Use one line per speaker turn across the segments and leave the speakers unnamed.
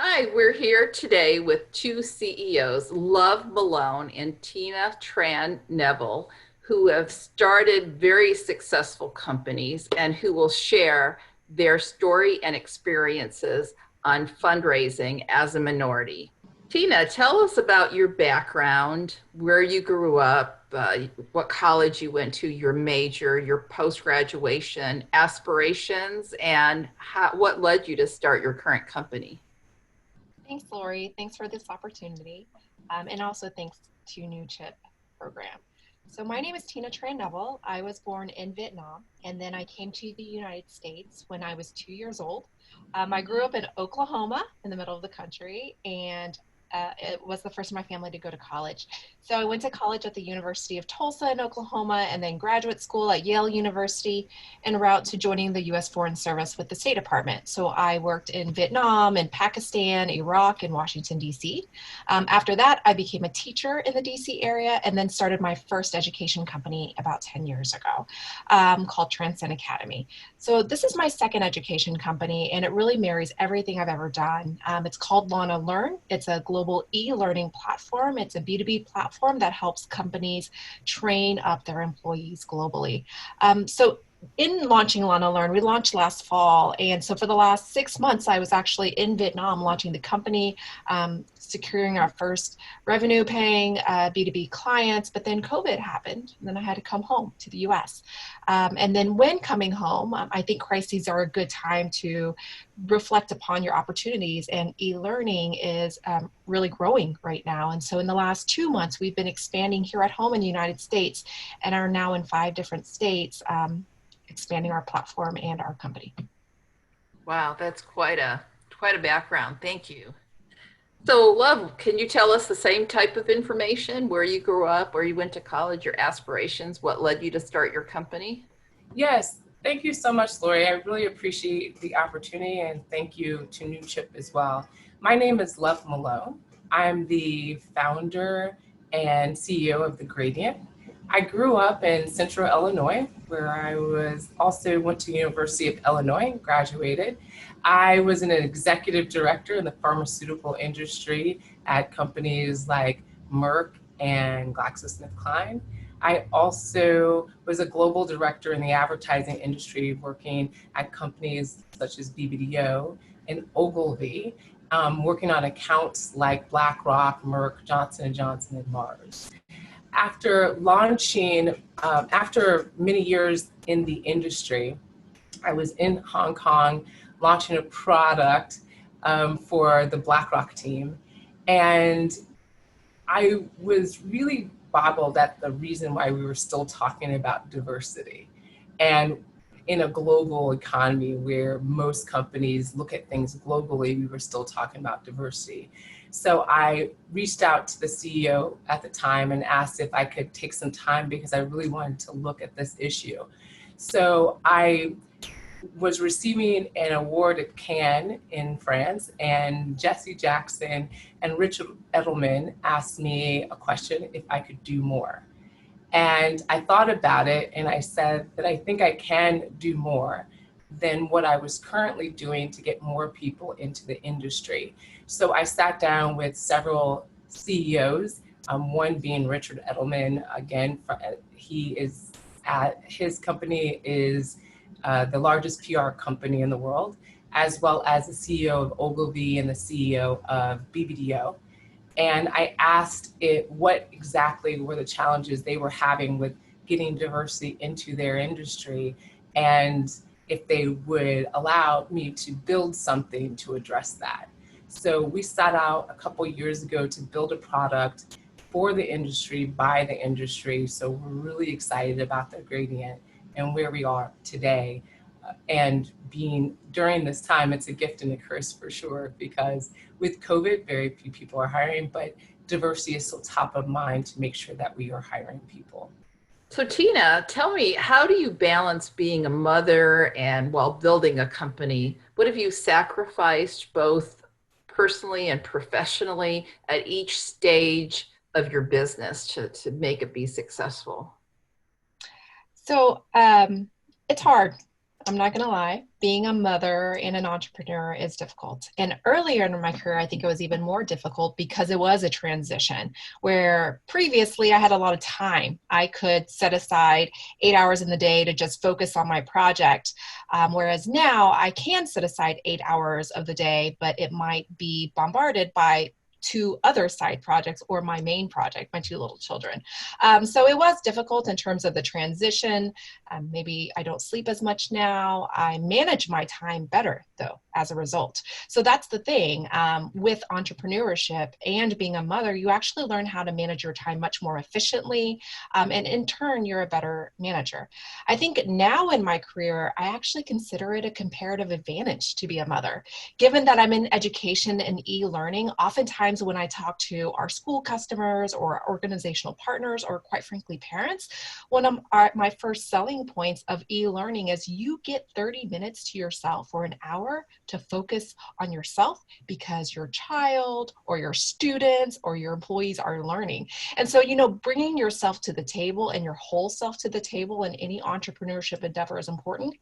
Hi, we're here today with two CEOs, Love Malone and Tran Neville, who have started very successful companies and who will share their story and experiences on fundraising as a minority. Tina, tell us about your background, where you grew up, what college you went to, your major, your post graduation aspirations, and what led you to start your current company.
Thanks, Laurie. Thanks for this opportunity. And also thanks to Newchip program. So my name is Tina Tran Neville. I was born in Vietnam, and then I came to the United States when I was 2 years old. I grew up in Oklahoma in the middle of the country, and it was the first in my family to go to college. So I went to college at the University of Tulsa in Oklahoma, and then graduate school at Yale University, en route to joining the U.S. Foreign Service with the State Department. So I worked in Vietnam and Pakistan, Iraq, and Washington, D.C. After that, I became a teacher in the D.C. area and then started my first education company about 10 years ago called Transcend Academy. So this is my second education company, and it really marries everything I've ever done. It's called Lana Learn. It's a global e-learning platform. It's a B2B platform that helps companies train up their employees globally. So in launching Lana Learn, we launched last fall. And so for the last 6 months, I was actually in Vietnam launching the company, securing our first revenue paying B2B clients. But then COVID happened, and then I had to come home to the US. And then when coming home, I think crises are a good time to reflect upon your opportunities, and e-learning is really growing right now. And so in the last 2 months, we've been expanding here at home in the United States and are now in 5 different states, expanding our platform and our company.
Wow, that's quite a background. Thank you. So, Love, can you tell us the same type of information, where you grew up, where you went to college, your aspirations, what led you to start your company?
Yes, thank you so much, Laurie. I really appreciate the opportunity, and thank you to Newchip as well. My name is Love Malone. I'm the founder and CEO of The Gradient. I grew up in Central Illinois, where I was also went to University of Illinois, graduated. I was an executive director in the pharmaceutical industry at companies like Merck and GlaxoSmithKline. I also was a global director in the advertising industry, working at companies such as BBDO and Ogilvy, working on accounts like BlackRock, Merck, Johnson & Johnson, and Mars. After launching, after many years in the industry, I was in Hong Kong launching a product for the BlackRock team. And I was really boggled at the reason why we were still talking about diversity. And in a global economy where most companies look at things globally, we were still talking about diversity. So I reached out to the CEO at the time and asked if I could take some time because I really wanted to look at this issue. So I was receiving an award at Cannes in France, and Jesse Jackson and Richard Edelman asked me a question if I could do more. And I thought about it, and I said that I think I can do more than what I was currently doing to get more people into the industry. So I sat down with several CEOs, one being Richard Edelman. Again, he is at his company is the largest PR company in the world, as well as the CEO of Ogilvy and the CEO of BBDO. And I asked it what exactly were the challenges they were having with getting diversity into their industry, and if they would allow me to build something to address that. So we set out a couple years ago to build a product for the industry, by the industry. So we're really excited about the Gradient and where we are today. And being during this time, it's a gift and a curse for sure, because with COVID, very few people are hiring, but diversity is still top of mind to make sure that we are hiring people.
So, Tina, tell me, how do you balance being a mother and while building a company? What have you sacrificed both personally and professionally at each stage of your business to make it be successful?
So it's hard. I'm not going to lie. Being a mother and an entrepreneur is difficult. And earlier in my career, I think it was even more difficult because it was a transition where previously I had a lot of time. I could set aside 8 hours in the day to just focus on my project. Whereas now I can set aside 8 hours of the day, but it might be bombarded by two other side projects or my main project, my two little children. So it was difficult in terms of the transition. Maybe I don't sleep as much now. I manage my time better, though, as a result. So that's the thing with entrepreneurship and being a mother, you actually learn how to manage your time much more efficiently. And in turn, you're a better manager. I think now in my career, I actually consider it a comparative advantage to be a mother. Given that I'm in education and e-learning, oftentimes when I talk to our school customers or organizational partners, or quite frankly, parents, one of my first selling points of e-learning is you get 30 minutes to yourself or an hour to focus on yourself because your child or your students or your employees are learning. And so, bringing yourself to the table and your whole self to the table in any entrepreneurship endeavor is important.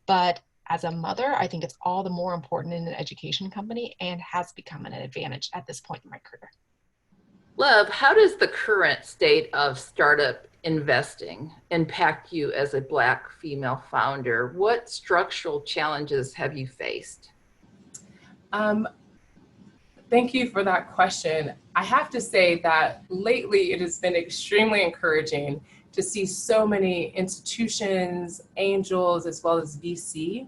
But as a mother, I think it's all the more important in an education company and has become an advantage at this point in my career.
Love, how does the current state of startup investing impact you as a Black female founder? What structural challenges have you faced?
Thank you for that question. I have to say that lately it has been extremely encouraging to see so many institutions, angels, as well as VC,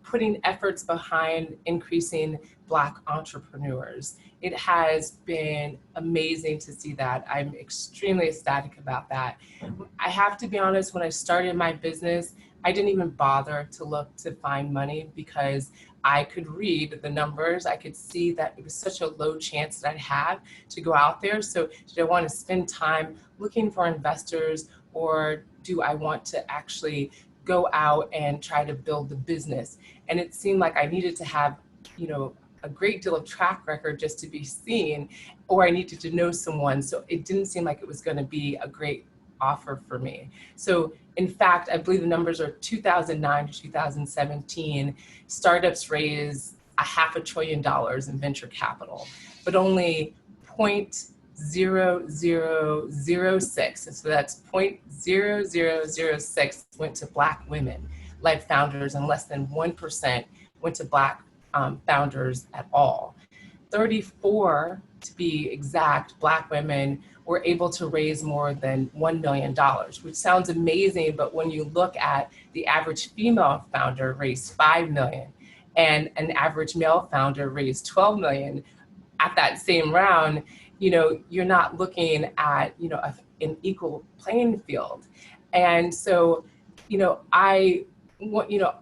putting efforts behind increasing Black entrepreneurs. It has been amazing to see that. I'm extremely ecstatic about that. I have to be honest, when I started my business, I didn't even bother to look to find money because I could read the numbers. I could see that it was such a low chance that I'd have to go out there. So did I want to spend time looking for investors, or do I want to actually go out and try to build the business? And it seemed like I needed to have, a great deal of track record just to be seen, or I needed to know someone. So it didn't seem like it was going to be a great offer for me. So in fact, I believe the numbers are 2009 to 2017, startups raised $500 billion in venture capital, but only 0.0006, and so that's 0.0006 went to Black women led founders, and less than 1% went to Black founders at all. 34, to be exact, Black women were able to raise more than $1 million, which sounds amazing, but when you look at the average female founder raised $5 million and an average male founder raised $12 million at that same round, you're not looking at, an equal playing field. And so,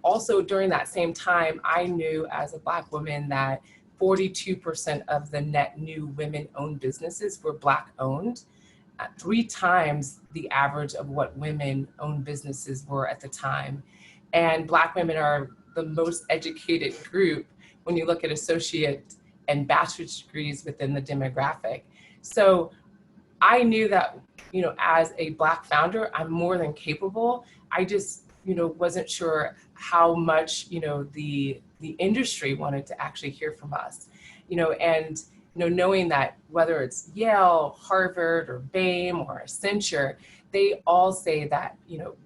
also during that same time, I knew as a Black woman that 42% of the net new women-owned businesses were Black owned, 3 times the average of what women-owned businesses were at the time. And Black women are the most educated group when you look at associate and bachelor's degrees within the demographic. So I knew that, as a Black founder, I'm more than capable. I just, wasn't sure how much, the industry wanted to actually hear from us, and, knowing that whether it's Yale, Harvard, or Bain, or Accenture, they all say that,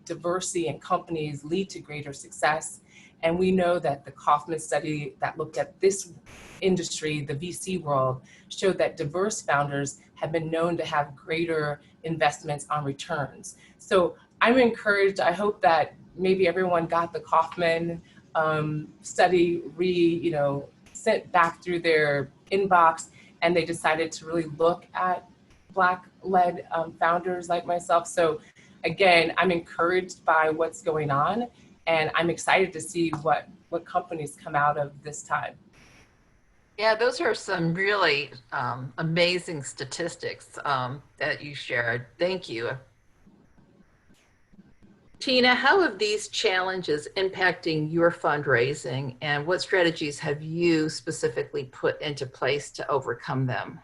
diversity in companies lead to greater success. And we know that the Kaufman study that looked at this industry, the VC world, showed that diverse founders have been known to have greater investments on returns. So I'm encouraged. I hope that maybe everyone got the Kaufman study sent back through their inbox, and they decided to really look at Black-led founders like myself. So again, I'm encouraged by what's going on, and I'm excited to see what companies come out of this time.
Yeah, those are some really amazing statistics that you shared. Thank you. Tina, how have these challenges impacting your fundraising, and what strategies have you specifically put into place to overcome them?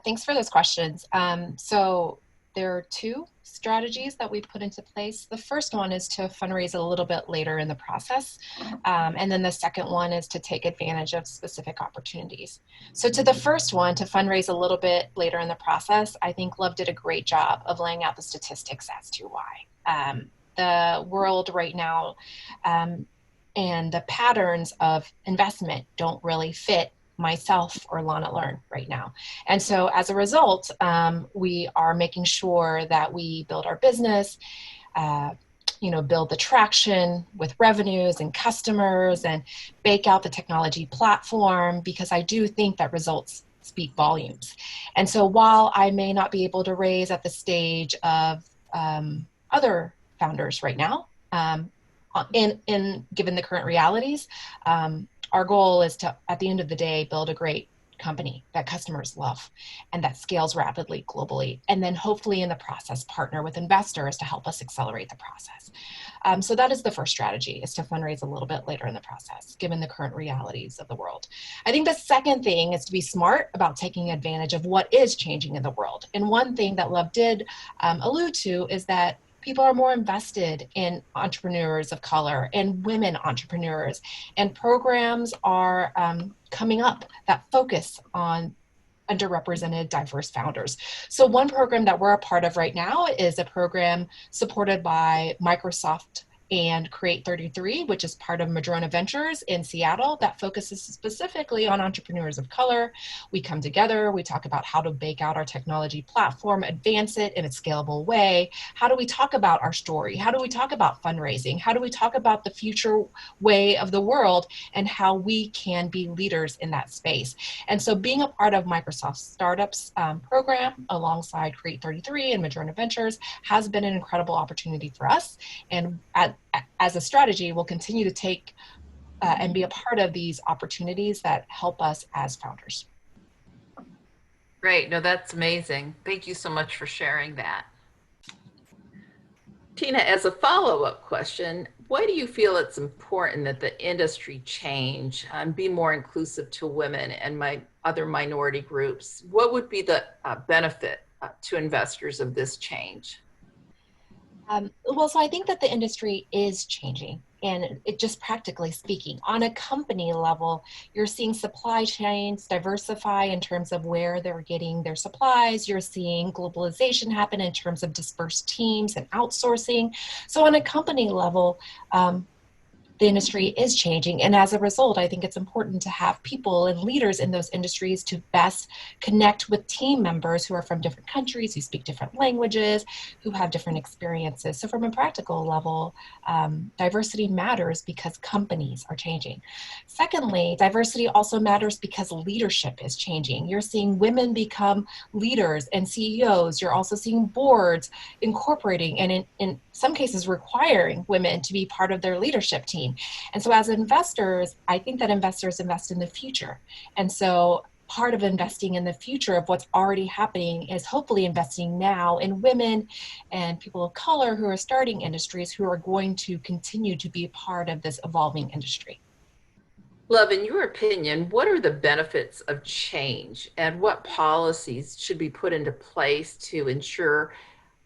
Thanks for those questions. So there are two strategies that we put into place. The first one is to fundraise a little bit later in the process. And then the second one is to take advantage of specific opportunities. So to the first one, to fundraise a little bit later in the process, I think Love did a great job of laying out the statistics as to why. The world right now and the patterns of investment don't really fit myself or Lana Learn right now. And so as a result, we are making sure that we build our business, build the traction with revenues and customers and bake out the technology platform, because I do think that results speak volumes. And so while I may not be able to raise at the stage of other founders right now, in given the current realities, our goal is to, at the end of the day, build a great company that customers love and that scales rapidly globally. And then hopefully in the process, partner with investors to help us accelerate the process. So that is the first strategy, is to fundraise a little bit later in the process, given the current realities of the world. I think the second thing is to be smart about taking advantage of what is changing in the world. And one thing that Love did allude to is that people are more invested in entrepreneurs of color and women entrepreneurs, and programs are coming up that focus on underrepresented, diverse founders. So one program that we're a part of right now is a program supported by Microsoft and Create 33, which is part of Madrona Ventures in Seattle, that focuses specifically on entrepreneurs of color. We come together, we talk about how to bake out our technology platform, advance it in a scalable way. How do we talk about our story? How do we talk about fundraising? How do we talk about the future way of the world and how we can be leaders in that space? And so being a part of Microsoft's Startups program alongside Create 33 and Madrona Ventures has been an incredible opportunity for us. And as a strategy, we'll continue to take and be a part of these opportunities that help us as founders.
Great. No, that's amazing. Thank you so much for sharing that. Tina, as a follow-up question, why do you feel it's important that the industry change and be more inclusive to women and other minority groups? What would be the benefit to investors of this change?
So I think that the industry is changing, and it just practically speaking, on a company level, you're seeing supply chains diversify in terms of where they're getting their supplies. You're seeing globalization happen in terms of dispersed teams and outsourcing. So on a company level, the industry is changing. And as a result, I think it's important to have people and leaders in those industries to best connect with team members who are from different countries, who speak different languages, who have different experiences. So from a practical level, diversity matters because companies are changing. Secondly, diversity also matters because leadership is changing. You're seeing women become leaders and CEOs. You're also seeing boards incorporating and in some cases requiring women to be part of their leadership team. And so as investors, I think that investors invest in the future. And so part of investing in the future of what's already happening is hopefully investing now in women and people of color who are starting industries who are going to continue to be a part of this evolving industry.
Love, in your opinion, what are the benefits of change and what policies should be put into place to ensure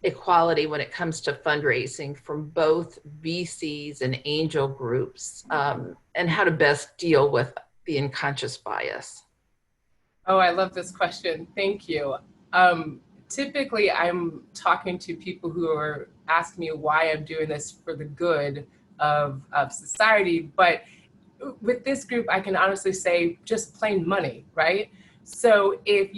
equality when it comes to fundraising from both VCs and angel groups, and how to best deal with the unconscious bias?
Oh, I love this question. Thank you. Typically, I'm talking to people who are asking me why I'm doing this for the good of society. But with this group, I can honestly say just plain money, right? So if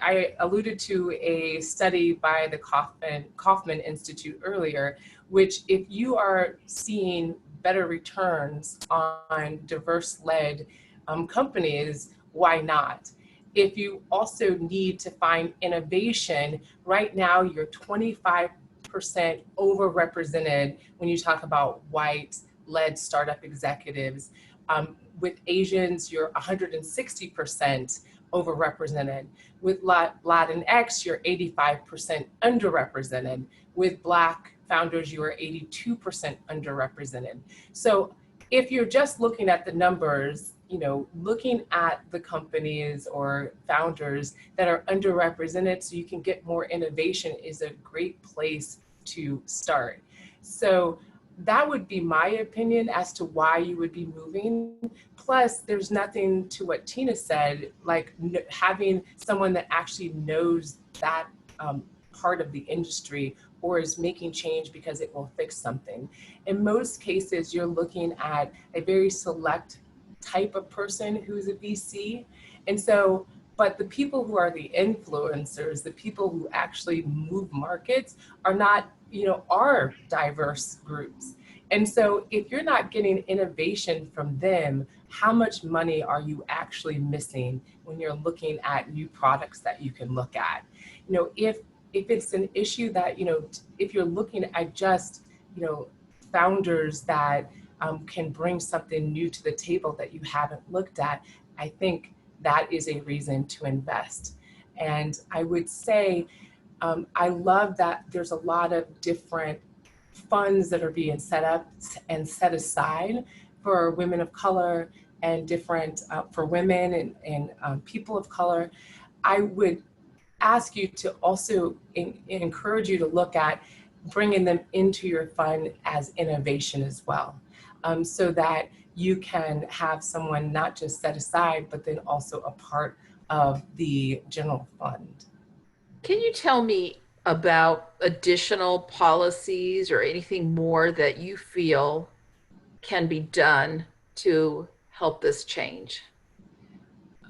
I alluded to a study by the Kauffman Institute earlier, which if you are seeing better returns on diverse-led companies, why not? If you also need to find innovation, right now you're 25% overrepresented when you talk about white-led startup executives. With Asians, you're 160% overrepresented. With Latinx, you're 85% underrepresented. With Black founders, you are 82% underrepresented. So if you're just looking at the numbers, looking at the companies or founders that are underrepresented so you can get more innovation is a great place to start. So that would be my opinion as to why you would be moving. Plus, there's nothing to what Tina said, like having someone that actually knows that part of the industry or is making change because it will fix something. In most cases, you're looking at a very select type of person who's a VC. And so, but the people who are the influencers, the people who actually move markets are not, are diverse groups. And so if you're not getting innovation from them, how much money are you actually missing when you're looking at new products that you can look at? If it's an issue that, if you're looking at just, founders that can bring something new to the table that you haven't looked at, I think that is a reason to invest. And I would say, I love that there's a lot of different funds that are being set up and set aside for women of color and different, for women and people of color. I would ask you to also encourage you to look at bringing them into your fund as innovation as well, so that you can have someone not just set aside, but then also a part of the general fund.
Can you tell me about additional policies or anything more that you feel can be done to help this change?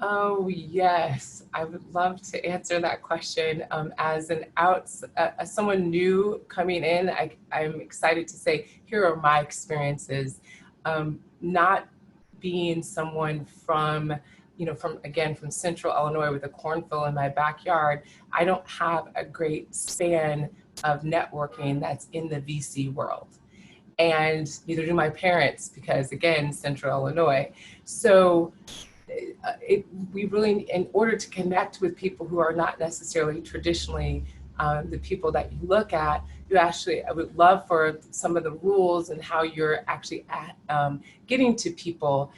Oh, yes. I would love to answer that question. As someone new coming in, I'm excited to say, here are my experiences. Not being someone from Central Illinois with a cornfield in my backyard, I don't have a great span of networking that's in the VC world. And neither do my parents, because again, Central Illinois. So we really, in order to connect with people who are not necessarily traditionally the people that you look at, I would love for some of the rules and how you're actually getting to people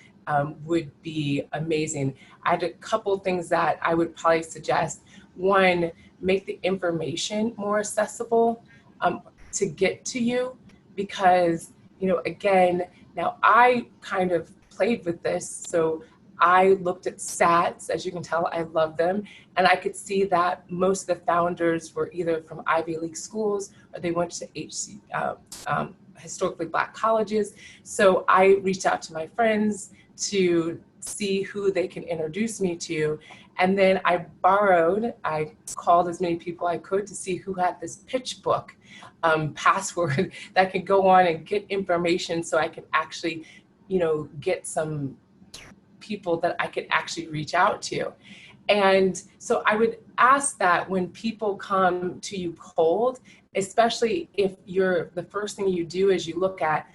would be amazing. I had a couple things that I would probably suggest. One, make the information more accessible to get to you, because, again, now I kind of played with this. So I looked at stats, as you can tell, I love them. And I could see that most of the founders were either from Ivy League schools or they went to historically Black colleges. So I reached out to my friends to see who they can introduce me to. And then I called as many people I could to see who had this pitch book password that could go on and get information so I could actually, get some people that I could actually reach out to. And so I would ask that when people come to you cold, especially if the first thing you do is you look at,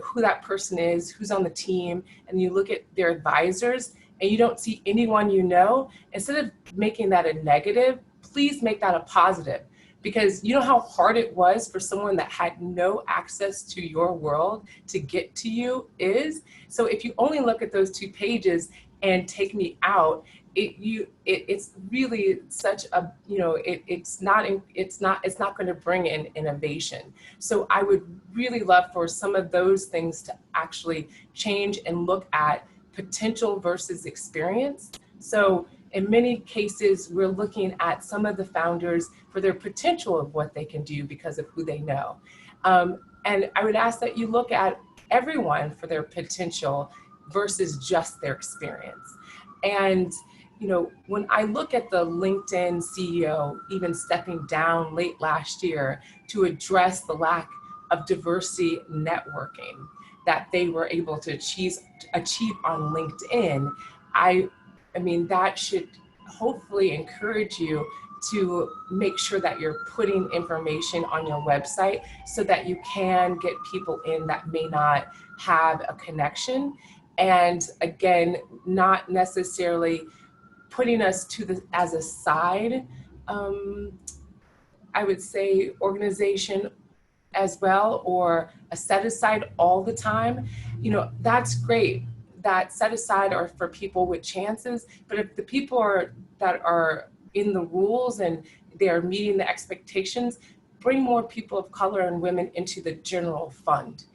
who that person is, who's on the team, and you look at their advisors and you don't see anyone instead of making that a negative, please make that a positive. Because you know how hard it was for someone that had no access to your world to get to you is. So if you only look at those 2 pages and take me out, it's really such a, it's not going to bring in innovation. So I would really love for some of those things to actually change and look at potential versus experience. So in many cases, we're looking at some of the founders for their potential of what they can do because of who they know. And I would ask that you look at everyone for their potential versus just their experience. And, when I look at the LinkedIn CEO even stepping down late last year to address the lack of diversity networking that they were able to achieve on LinkedIn, I mean, that should hopefully encourage you to make sure that you're putting information on your website so that you can get people in that may not have a connection. And again, not necessarily putting us as a side, I would say, organization as well, or a set aside all the time. That's great. that set aside are for people with chances, but if the people that are in the rules and they are meeting the expectations, bring more people of color and women into the general fund.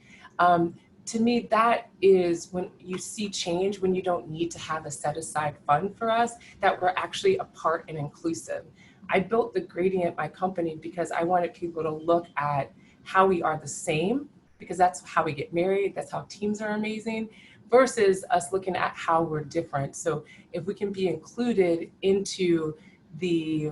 To me, that is when you see change, when you don't need to have a set aside fund for us, that we're actually a part and inclusive. I built the Gradient, my company, because I wanted people to look at how we are the same, because that's how we get married, that's how teams are amazing, versus us looking at how we're different. So if we can be included into the,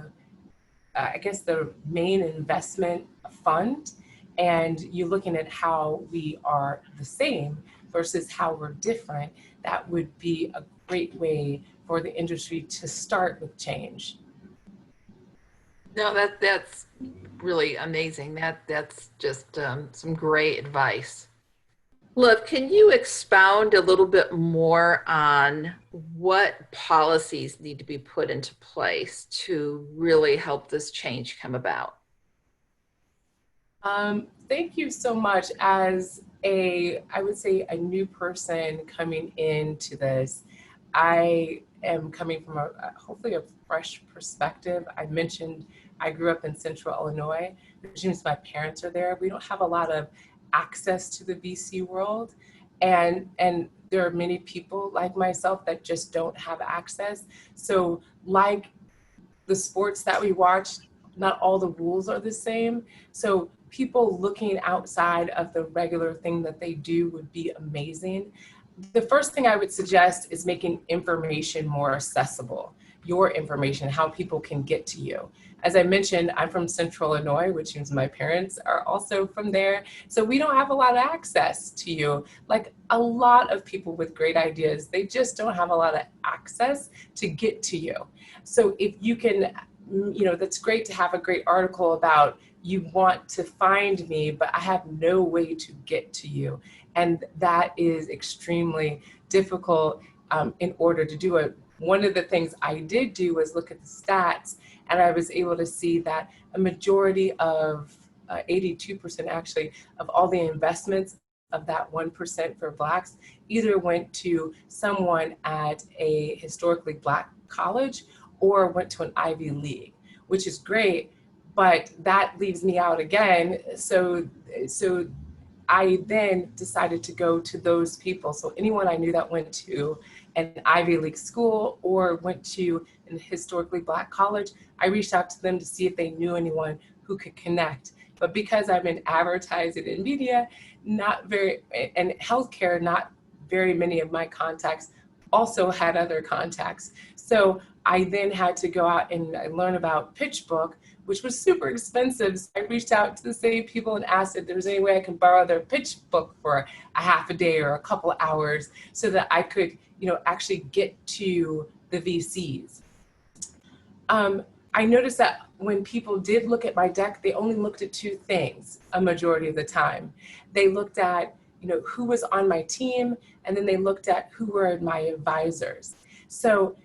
I guess, the main investment fund, and you're looking at how we are the same versus how we're different, that would be a great way for the industry to start with change.
No, that's really amazing. That's just some great advice. Love, can you expound a little bit more on what policies need to be put into place to really help this change come about?
Thank you so much. As I would say, a new person coming into this, I am coming from hopefully a fresh perspective. I mentioned I grew up in Central Illinois, which means my parents are there. We don't have a lot of access to the VC world, and there are many people like myself that just don't have access. So like the sports that we watch, not all the rules are the same. So people looking outside of the regular thing that they do would be amazing. The first thing I would suggest is making information more accessible, your information, how people can get to you. As I mentioned, I'm from Central Illinois, which means my parents are also from there. So we don't have a lot of access to you. Like a lot of people with great ideas, they just don't have a lot of access to get to you. So if you can, that's great to have a great article about you want to find me, but I have no way to get to you. And that is extremely difficult in order to do it. One of the things I did do was look at the stats, and I was able to see that a majority of 82% actually of all the investments of that 1% for Blacks either went to someone at a historically Black college or went to an Ivy League, which is great, but that leaves me out again. So I then decided to go to those people. So anyone I knew that went to an Ivy League school or went to an historically Black college, I reached out to them to see if they knew anyone who could connect. But because I'm in advertising and media, and healthcare, not very many of my contacts also had other contacts. So I then had to go out and learn about PitchBook, which was super expensive. So I reached out to the same people and asked if there was any way I could borrow their PitchBook for a half a day or a couple of hours so that I could, actually get to the VCs. I noticed that when people did look at my deck, they only looked at two things a majority of the time. They looked at, who was on my team, and then they looked at who were my advisors. So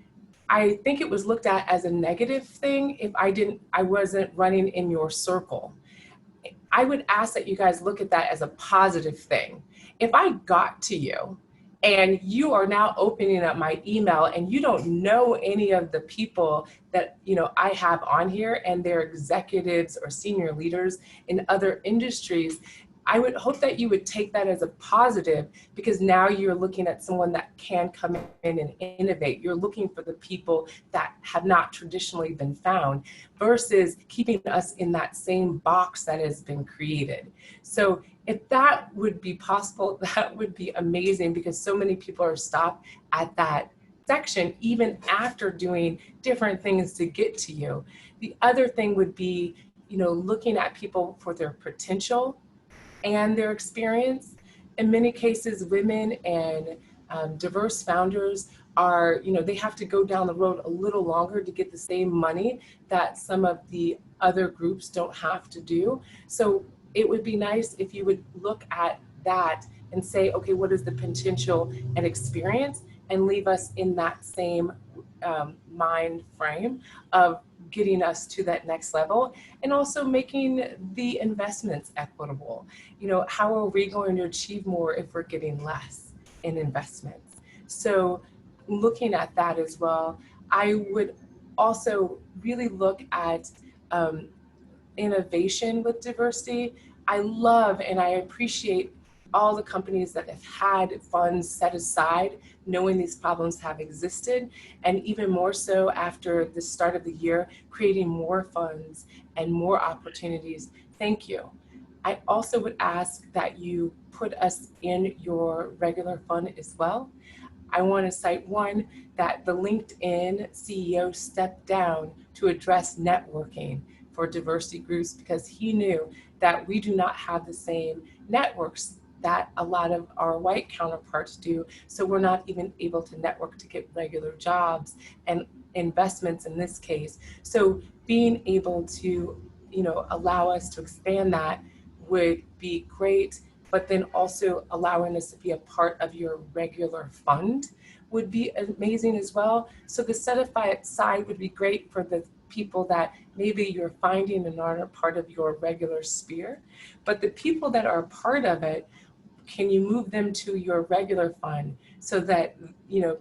I think it was looked at as a negative thing if I wasn't running in your circle. I would ask that you guys look at that as a positive thing. If I got to you and you are now opening up my email and you don't know any of the people that I have on here and they're executives or senior leaders in other industries, I would hope that you would take that as a positive, because now you're looking at someone that can come in and innovate. You're looking for the people that have not traditionally been found versus keeping us in that same box that has been created. So if that would be possible, that would be amazing, because so many people are stopped at that section even after doing different things to get to you. The other thing would be, looking at people for their potential and their experience. In many cases, women and diverse founders are, they have to go down the road a little longer to get the same money that some of the other groups don't have to do. So it would be nice if you would look at that and say, okay, what is the potential and experience, and leave us in that same mind frame of getting us to that next level, and also making the investments equitable. How are we going to achieve more if we're getting less in investments? So looking at that as well, I would also really look at innovation with diversity. I love and I appreciate all the companies that have had funds set aside, knowing these problems have existed, and even more so after the start of the year, creating more funds and more opportunities. Thank you. I also would ask that you put us in your regular fund as well. I want to cite one, that the LinkedIn CEO stepped down to address networking for diversity groups because he knew that we do not have the same networks that a lot of our white counterparts do. So we're not even able to network to get regular jobs and investments in this case. So being able to, allow us to expand that would be great, but then also allowing us to be a part of your regular fund would be amazing as well. So the set aside would be great for the people that maybe you're finding and aren't a part of your regular sphere, but the people that are a part of it, can you move them to your regular fund so that,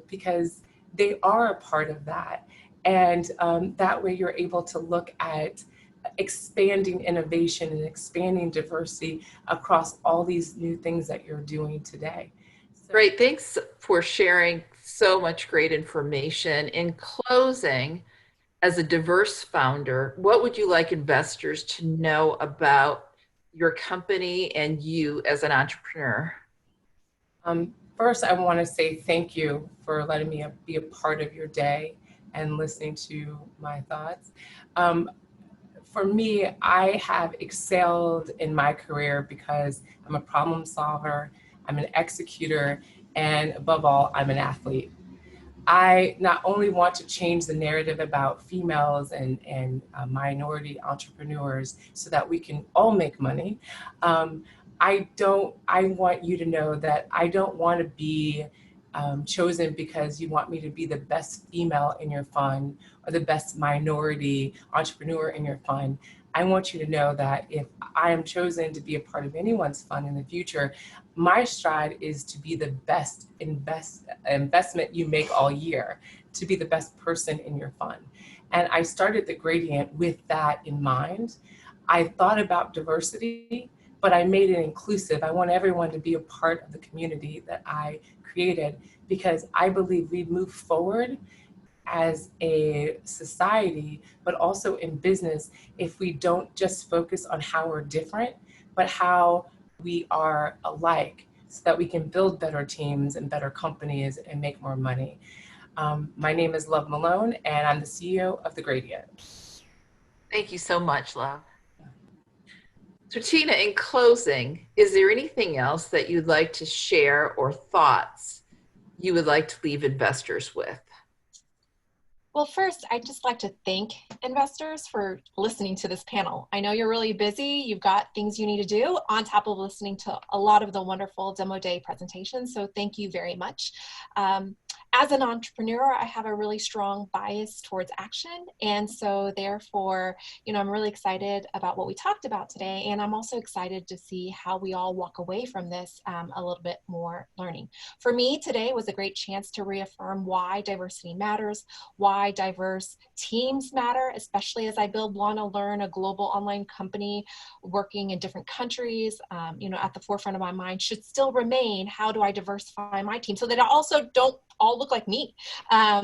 because they are a part of that. And that way you're able to look at expanding innovation and expanding diversity across all these new things that you're doing today. So,
Great. Thanks for sharing so much great information. In closing, as a diverse founder, what would you like investors to know about your company and you as an entrepreneur?
First, I want to say thank you for letting me be a part of your day and listening to my thoughts. For me, I have excelled in my career because I'm a problem solver, I'm an executor, and above all, I'm an athlete. I not only want to change the narrative about females and minority entrepreneurs so that we can all make money. I want you to know that I don't want to be chosen because you want me to be the best female in your fund or the best minority entrepreneur in your fund. I want you to know that if I am chosen to be a part of anyone's fund in the future, my stride is to be the best investment you make all year, to be the best person in your fund. And I started the gradient with that in mind. I thought about diversity, but I made it inclusive. I want everyone to be a part of the community that I created because I believe we move forward as a society, but also in business, if we don't just focus on how we're different, but how we are alike so that we can build better teams and better companies and make more money. My name is Love Malone, and I'm the CEO of The Gradient.
Thank you so much, Love. So Tina, in closing, is there anything else that you'd like to share or thoughts you would like to leave investors with?
Well, first, I'd just like to thank investors for listening to this panel. I know you're really busy. You've got things you need to do on top of listening to a lot of the wonderful demo day presentations. So thank you very much. As an entrepreneur, I have a really strong bias towards action. And so therefore, I'm really excited about what we talked about today. And I'm also excited to see how we all walk away from this a little bit more learning. For me, today was a great chance to reaffirm why diversity matters, why diverse teams matter, especially as I build Lana Learn, a global online company working in different countries. At the forefront of my mind should still remain, how do I diversify my team so that I also don't all look like me,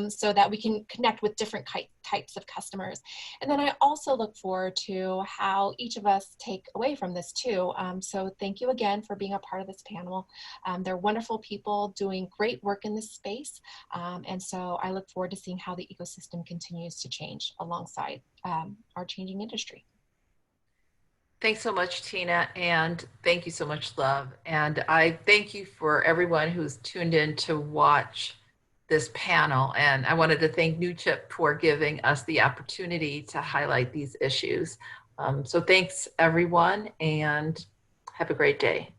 so that we can connect with different types of customers. And then I also look forward to how each of us take away from this too. So thank you again for being a part of this panel. They're wonderful people doing great work in this space. And so I look forward to seeing how the ecosystem continues to change alongside our changing industry.
Thanks so much, Tina, and thank you so much, Love. And I thank you for everyone who's tuned in to watch this panel. And I wanted to thank Newchip for giving us the opportunity to highlight these issues. So thanks, everyone, and have a great day.